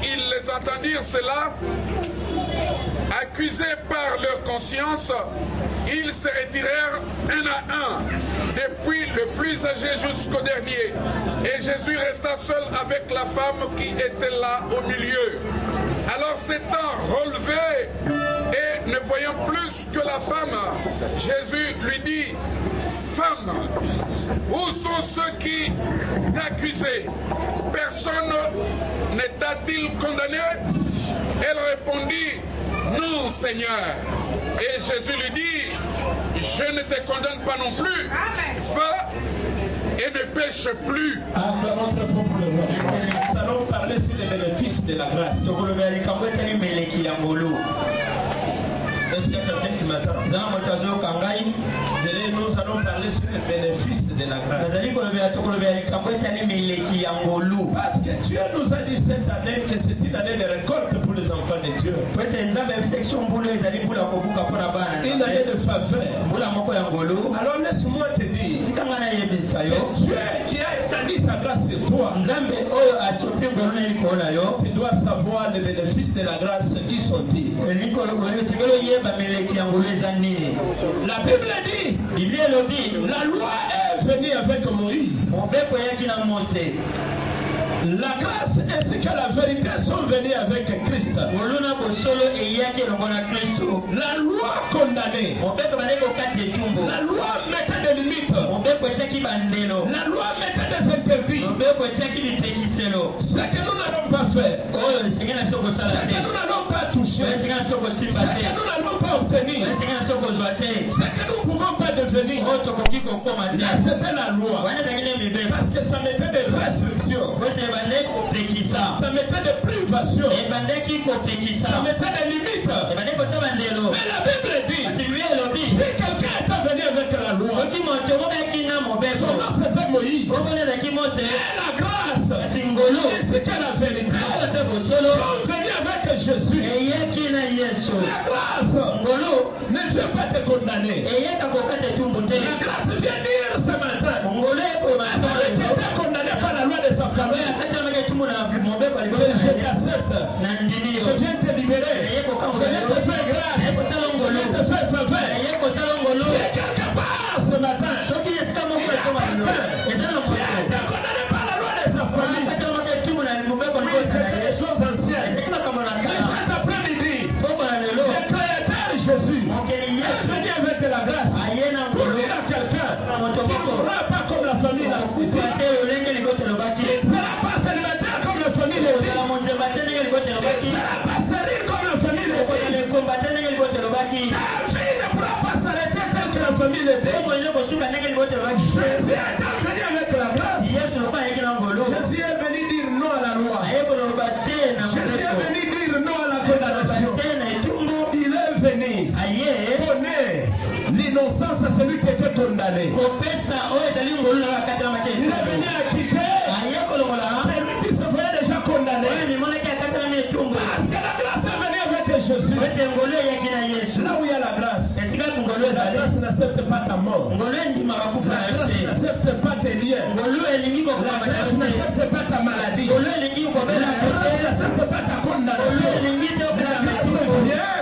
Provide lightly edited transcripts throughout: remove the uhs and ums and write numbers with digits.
ils les entendirent cela, accusés par leur conscience, ils se retirèrent un à un, depuis le plus âgé jusqu'au dernier. Et Jésus resta seul avec la femme qui était là au milieu. Alors s'étant relevé et ne voyant plus que la femme, Jésus lui dit: Femme, où sont ceux qui t'accusaient? Personne ne t'a-t-il condamné? Elle répondit: Non, Seigneur. Et Jésus lui dit: Je ne te condamne pas non plus. Va et ne pêche plus. Nous allons parler sur les bénéfices de la grâce. Est-ce qu'il y a quelqu'un qui m'attend? Nous allons parler sur les bénéfices de la grâce. Parce que Dieu nous a dit cette année que c'est une année de récolte pour les enfants de Dieu. Une année de faveur. Alors laisse-moi te dire que Dieu qui a établi sa grâce sur toi, tu dois savoir les bénéfices de la grâce. Qui sont-ils? La Bible dit, la loi est venue avec Moïse. La grâce ainsi que la vérité sont venues avec Christ. La loi condamnait. La loi mettait des limites. La loi mettait des interdits. Ce que nous n'allons pas faire, ce que nous n'allons pas toucher, ce que nous n'allons pas obtenir, ce que nous ne pouvons pas devenir. Là, c'était la loi. Parce que ça mettait des restrictions. Ça mettait des privations. Ça mettait des limites. Mais la Bible dit, si quelqu'un est venu avec la loi, son nom c'était Moïse. Et la grâce, c'était la vérité. Sont venus avec Jésus. La grâce ne vient pas te condamner. La grâce vient dire ce matin, celui qui était condamné par la loi de sa famille, je t'accepte. Je viens te libérer. Je viens te faire grâce. Je viens te faire faveur. Si quelque part ce matin, il a été condamné par la loi de sa famille, c'était des choses anciennes. Mais cet après-midi, le Créateur Jésus est venu avec la grâce pour dire à quelqu'un qui ne mourra pas comme la famille l'a dit. Il ne sera pas célibataire comme la famille l'a dit. Il ne sera pas stérile comme la famille l'a dit. Ta vie ne pourra pas s'arrêter tel que la famille l'a dit. Jésus est venu avec la grâce. Jésus est venu dire non à la loi. Jésus est venu dire non à la condamnation. Il est venu donner l'innocence à celui qui était condamné. Il est venu acquitter celui qui se voyait déjà condamné. Parce que la grâce est venue avec Jésus. Là où il y a la grâce, la grâce n'accepte pas ta mort. La grâce n'accepte pas tes liens. La grâce n'accepte pas ta maladie. La grâce n'accepte pas ta condamnation. La grâce vient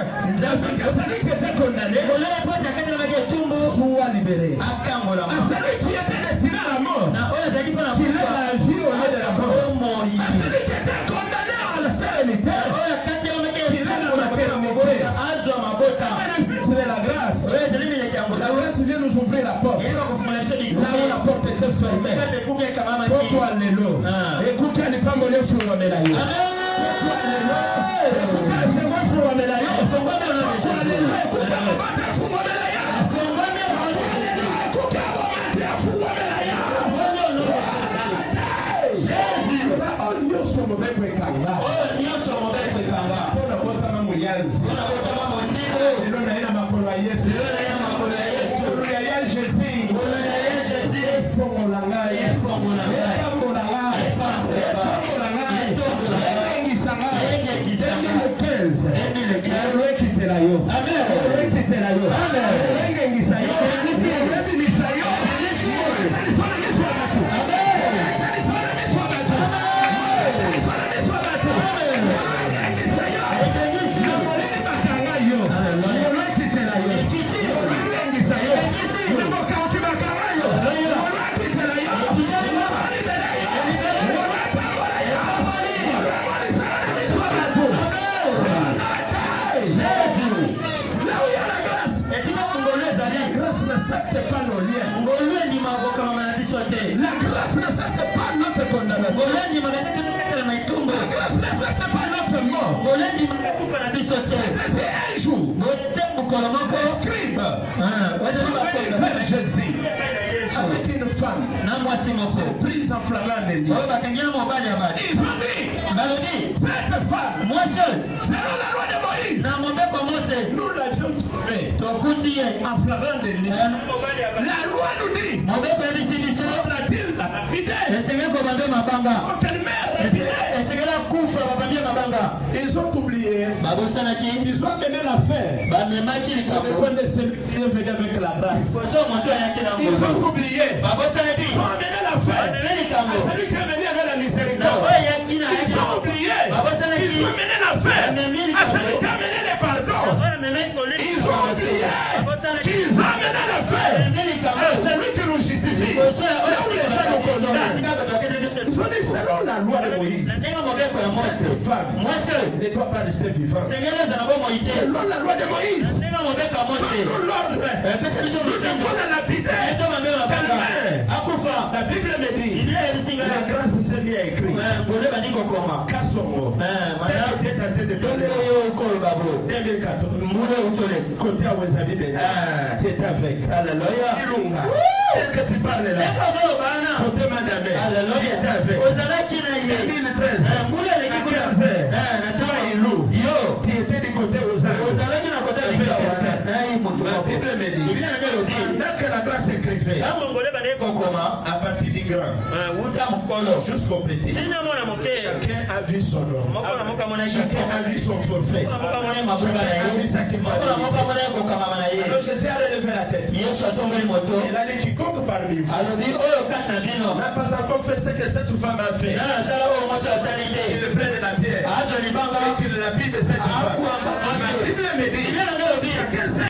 avec celui qui était condamné soit libéré. À celui qui était destiné à la mort, qu'il ait la vie au lieu de la mort. À celui qui était condamné à la stérilité, qu'il ait la maternité. C'est de la grâce. La grâce vient nous ouvrir la porte. Là où la porte était fermée. Pourquoi alléluia? Écoutez, n'est pas mon œuf sur la médaille. Écoutez, c'est moi sur la médaille. Pourquoi alléluia? Écoutez, sur la médaille. C'est un jour. Scribe. Vers Jésus. Avec une femme. Prise en flagrant délit. Ils ont dit, cette femme, selon la loi de Moïse, nous l'avions trouvée en flagrant délit. La loi nous dit, faut-il la ils ont oublié. Ils ont amené l'affaire. Devant de celui qui est venu avec la grâce. Ils ont oublié. Ils ont amené l'affaire. Celui qui est venu avec la miséricorde. Ils ont oublié. Ils ont amené l'affaire à celui qui a amené les pardons. Ils ont oublié qu'ils ont amené l'affaire à celui qui nous justifie. Là où les gens nous condamnent. Ils ont dit selon la loi de Moïse. Cette femme ne doit pas rester vivante. Selon la loi de Moïse. Selon l'ordre. Nous devons la lapider. La Bible me dit. La grâce s'est mise à écrire. Kassongo. Elle était en train de donner. 2014. Côté à Ouezabi Bénin. Tu étais avec. Alléluia. Ilunga. Qu'est-ce que tu parles là? Côté Madame. Alléluia. Tu étais avec. 2013. Tu étais du côté aux Andes. La Bible me dit. Pendant que la grâce écrivait. À partir du grand. Jusqu'au petit. Chacun a vu son nom. Chacun a vu son forfait. Chacun a vu sa qui. Alors Jésus a relevé la tête. Il a dit quiconque parmi vous n'a pas encore fait ce que cette femme a fait.